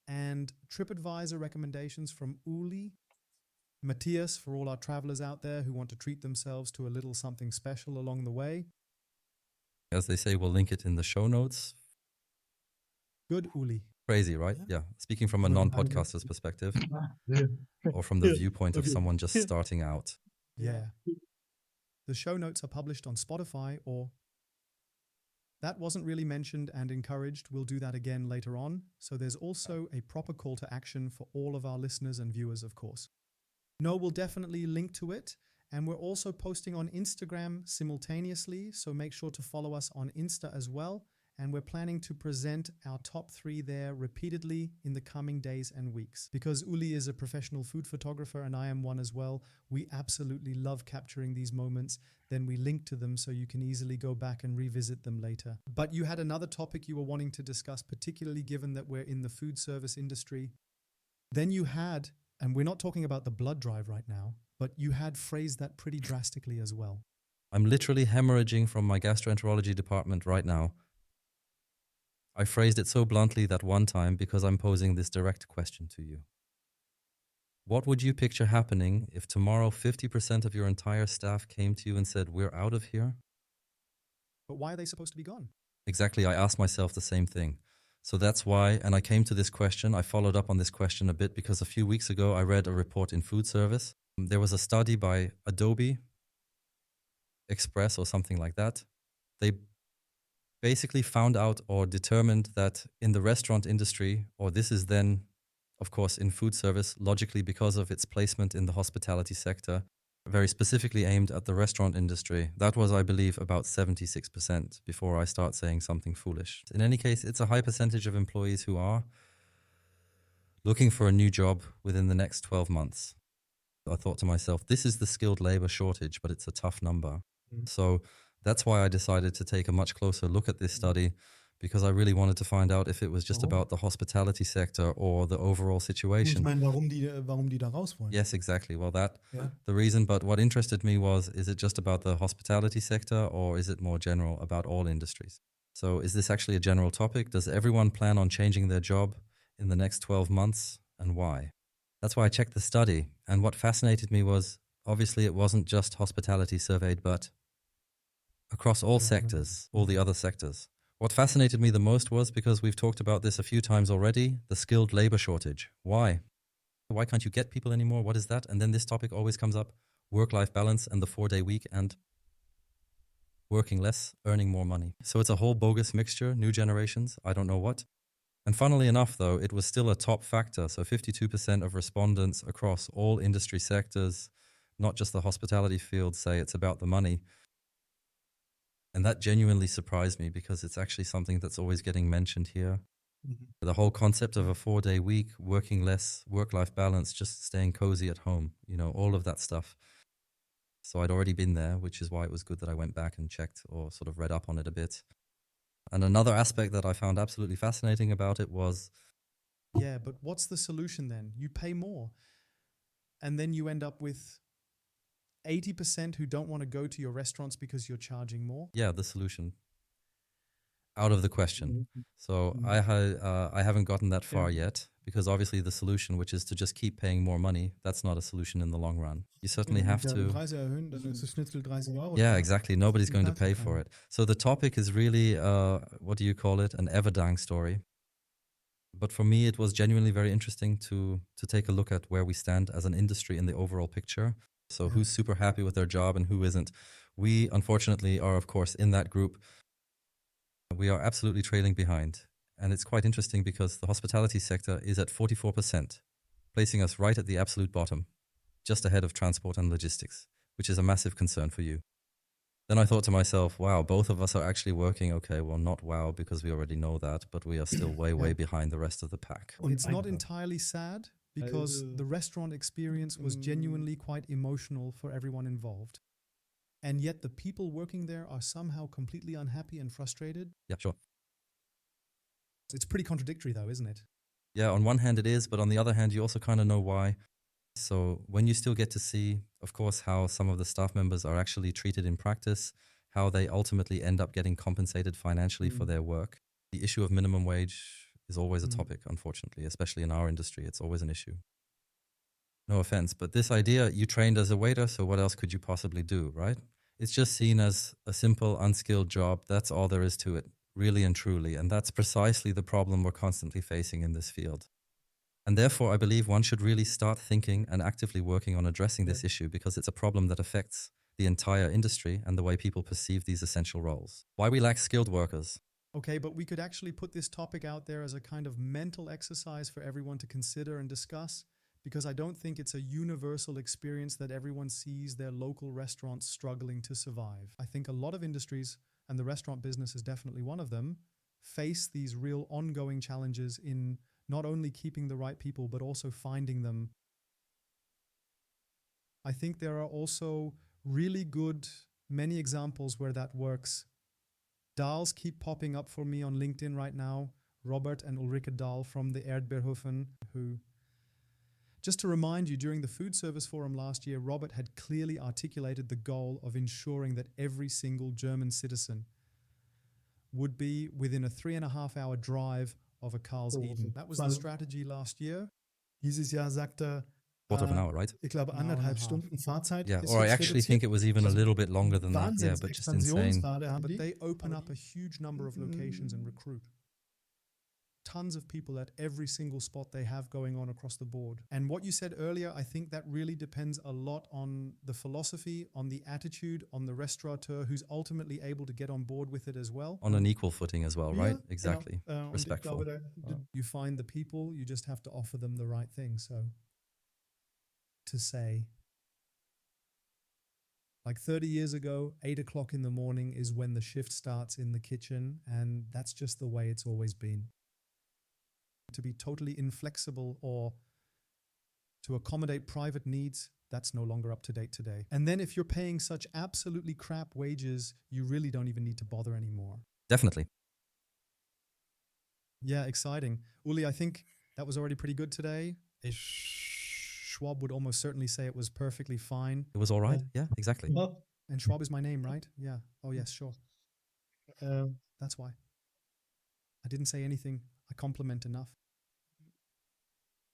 And TripAdvisor recommendations from Uli, Matthias, for all our travelers out there who want to treat themselves to a little something special along the way. As they say, we'll link it in the show notes. Good, Uli. Crazy, right? Yeah. Speaking from a Ja. non-podcaster's perspective or from the viewpoint of Okay. someone just starting out. Yeah. The show notes are published on Spotify or that wasn't really mentioned and encouraged. We'll do that again later on. So there's also a proper call to action for all of our listeners and viewers, of course. No, we'll definitely link to it. And we're also posting on Instagram simultaneously. So make sure to follow us on Insta as well. And we're planning to present our top 3 there repeatedly in the coming days and weeks. Because Uli is a professional food photographer and I am one as well, we absolutely love capturing these moments. Then we link to them so you can easily go back and revisit them later. But you had another topic you were wanting to discuss, particularly given that we're in the food service industry. Then you had, and we're not talking about the blood drive right now, but you had phrased that pretty drastically as well. I'm literally hemorrhaging from my gastroenterology department right now. I phrased it so bluntly that one time because I'm posing this direct question to you. What would you picture happening if tomorrow 50% of your entire staff came to you and said, we're out of here? But why are they supposed to be gone? Exactly, I asked myself the same thing. So that's why, and I came to this question, I followed up on this question a bit because a few weeks ago I read a report in Foodservice. There was a study by Adobe Express or something like that. They basically found out or determined that in the restaurant industry, or this is then, of course, in food service, logically because of its placement in the hospitality sector, very specifically aimed at the restaurant industry. That was, I believe, about 76% before I start saying something foolish. In any case, it's a high percentage of employees who are looking for a new job within the next 12 months. I thought to myself, this is the skilled labor shortage, but it's a tough number. Mhm. So that's why I decided to take a much closer look at this study, because I really wanted to find out if it was just Warum? about the hospitality sector or the overall Ich situation. meine, warum die da raus wollen. Yes, exactly. Well, that Ja. the reason, but what interested me was, is it just about the hospitality sector or is it more general about all industries? So is this actually a general topic? Does everyone plan on changing their job in the next 12 months, and why? That's why I checked the study. And what fascinated me was, obviously it wasn't just hospitality surveyed, but across all sectors, all the other sectors. What fascinated me the most was, because we've talked about this a few times already, the skilled labor shortage. Why? Why can't you get people anymore? What is that? And then this topic always comes up, work-life balance and the 4-day week and working less, earning more money. So it's a whole bogus mixture, new generations, I don't know what. And funnily enough, though, it was still a top factor. So 52% of respondents across all industry sectors, not just the hospitality field, say it's about the money. And that genuinely surprised me, because it's actually something that's always getting mentioned here. Mhm. The whole concept of a 4-day week, working less, work-life balance, just staying cozy at home, all of that stuff. So I'd already been there, which is why it was good that I went back and checked or sort of read up on it a bit. And another aspect that I found absolutely fascinating about it was, Yeah, but what's the solution then? You pay more. And then you end up with 80% who don't want to go to your restaurants because you're charging more. yeah, the solution. Out of the question. Mhm. So Mhm. I haven't gotten that far Yeah. yet, because obviously the solution, which is to just keep paying more money, that's not a solution in the long run. You certainly Wenn have die to. Preise erhöhen, dann ist das Schnitzel 30 Euro. Yeah, teuer. exactly. Nobody's going to Zahlt's ja pay for keiner. it. So the topic is really, what do you call it? An Everdang story. But for me, it was genuinely very interesting to take a look at where we stand as an industry in the overall picture. So Yeah. who's super happy with their job and who isn't? We, unfortunately, are, of course, in that group. We are absolutely trailing behind. And it's quite interesting, because the hospitality sector is at 44%, placing us right at the absolute bottom, just ahead of transport and logistics, which is a massive concern for you. Then I thought to myself, wow, both of us are actually working. Okay, well, not wow, because we already know that, but we are still way, way behind the rest of the pack. It's not entirely sad, because the restaurant experience was genuinely quite emotional for everyone involved. And yet the people working there are somehow completely unhappy and frustrated. Yeah, sure. It's pretty contradictory though, isn't it? Yeah, on one hand it is, but on the other hand, you also kind of know why. So when you still get to see, of course, how some of the staff members are actually treated in practice, how they ultimately end up getting compensated financially for their work. The issue of minimum wage is always a topic, unfortunately, especially in our industry. It's always an issue. No offense, but this idea, you trained as a waiter, so what else could you possibly do, right? It's just seen as a simple, unskilled job. That's all there is to it, really and truly. And that's precisely the problem we're constantly facing in this field. And therefore, I believe one should really start thinking and actively working on addressing this issue, because it's a problem that affects the entire industry and the way people perceive these essential roles. Why we lack skilled workers. Okay, but we could actually put this topic out there as a kind of mental exercise for everyone to consider and discuss, because I don't think it's a universal experience that everyone sees their local restaurants struggling to survive. I think a lot of industries, and the restaurant business is definitely one of them, face these real ongoing challenges in not only keeping the right people, but also finding them. I think there are also really good, many examples where that works. Dahls keep popping up for me on LinkedIn right now. Robert and Ulrike Dahl from the Erdbeerhofen, who, just to remind you, during the Food Service Forum last year, Robert had clearly articulated the goal of ensuring that every single German citizen would be within a 3.5-hour drive of a Carl's Eden. That was the strategy last year. Dieses Jahr sagte Quarter of an hour, right? ich glaube, An hour and a 1,5 half. Stunden Fahrzeit. Yeah, ist or I jetzt actually reduziert. think it was even a Also little bit longer than that. Yeah, but just insane. Wahnsinnsexpansionsrate haben But die. they open up a huge number of locations and recruit tons of people at every single spot they have going on across the board. And what you said earlier, I think that really depends a lot on the philosophy, on the attitude, on the restaurateur who's ultimately able to get on board with it as well. On an equal footing as well, right? Ja, Exactly. genau. Und ich Respectful. glaube, You find the people, you just have to offer them the right thing. So to say, like 30 years ago, 8 o'clock in the morning is when the shift starts in the kitchen, and that's just the way it's always been. To be totally inflexible or to accommodate private needs, that's no longer up to date today. And then if you're paying such absolutely crap wages, you really don't even need to bother anymore. Definitely. Yeah, exciting. Uli, I think that was already pretty good today. Schwab would almost certainly say it was perfectly fine. It was all right. Yeah, exactly. Well, And Schwab is my name, right? Yeah. Oh, yes, sure. That's why. I didn't say anything. I compliment enough.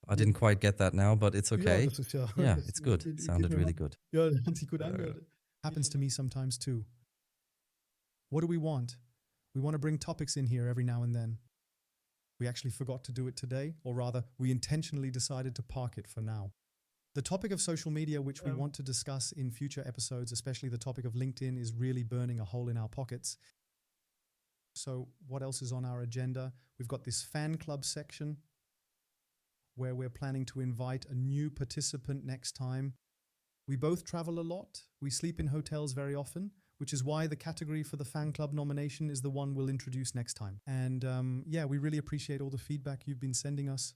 I didn't quite get that now, but it's okay. Ja, das ist ja, Yeah, das it's good. geht Sounded mir really mal. good. Ja, das hat sich gut angehört. Happens to me sometimes too. What do we want? We want to bring topics in here every now and then. We actually forgot to do it today, or rather, we intentionally decided to park it for now. The topic of social media, which we want to discuss in future episodes, especially the topic of LinkedIn, is really burning a hole in our pockets. So what else is on our agenda? We've got this fan club section where we're planning to invite a new participant next time. We both travel a lot. We sleep in hotels very often, which is why the category for the fan club nomination is the one we'll introduce next time. And yeah, we really appreciate all the feedback you've been sending us.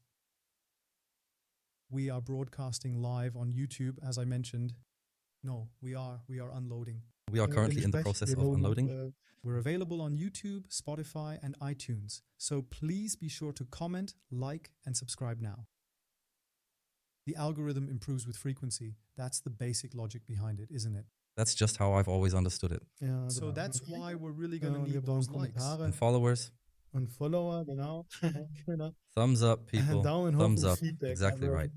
We are broadcasting live on YouTube, as I mentioned. No, we are unloading. We are currently in the process of unloading. We're available on YouTube, Spotify, and iTunes. So please be sure to comment, like, and subscribe now. The algorithm improves with frequency. That's the basic logic behind it, isn't it? That's just how I've always understood it. Ja, So genau. that's why we're really going to Wir need brauchen those likes. Kommentare And followers, und Follower, genau. Genau. thumbs up, people. Daumen hoch Thumbs und up. Feedback. Exactly Also, right.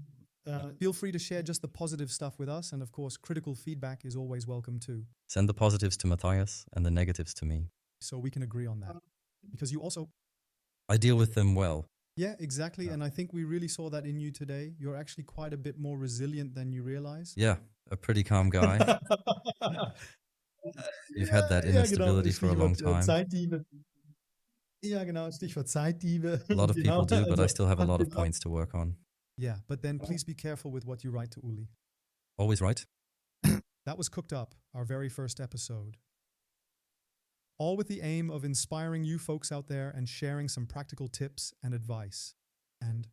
Feel free to share just the positive stuff with us. And of course, critical feedback is always welcome too. Send the positives to Matthias and the negatives to me. So we can agree on that. Because you also... I deal with them well. Yeah, exactly. And I think we really saw that in you today. You're actually quite a bit more resilient than you realize. Yeah, a pretty calm guy. You've had that inner stability for a long time. Zeitdiebe. Ja, genau, Stichwort Zeitdiebe. A lot of people do, but I Also, still have a lot of genau. points to work on. Yeah, but then please be careful with what you write to Uli. Always right? That was Cooked Up, our very first episode. All with the aim of inspiring you folks out there and sharing some practical tips and advice. And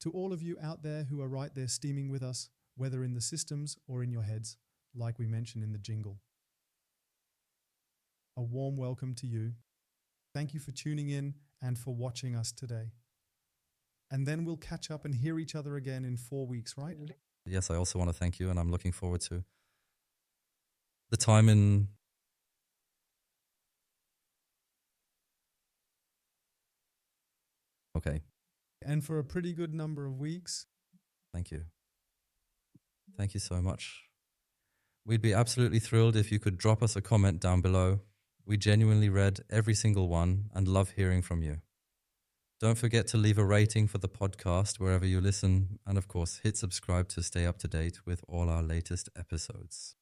to all of you out there who are right there steaming with us, whether in the systems or in your heads, like we mentioned in the jingle. A warm welcome to you. Thank you for tuning in and for watching us today. And then we'll catch up and hear each other again in 4 weeks, right? Yes, I also want to thank you, and I'm looking forward to the time in... Okay, And for a pretty good number of weeks. thank you. Thank you so much. We'd be absolutely thrilled if you could drop us a comment down below. We genuinely read every single one and love hearing from you. Don't forget to leave a rating for the podcast wherever you listen, and of course, hit subscribe to stay up to date with all our latest episodes.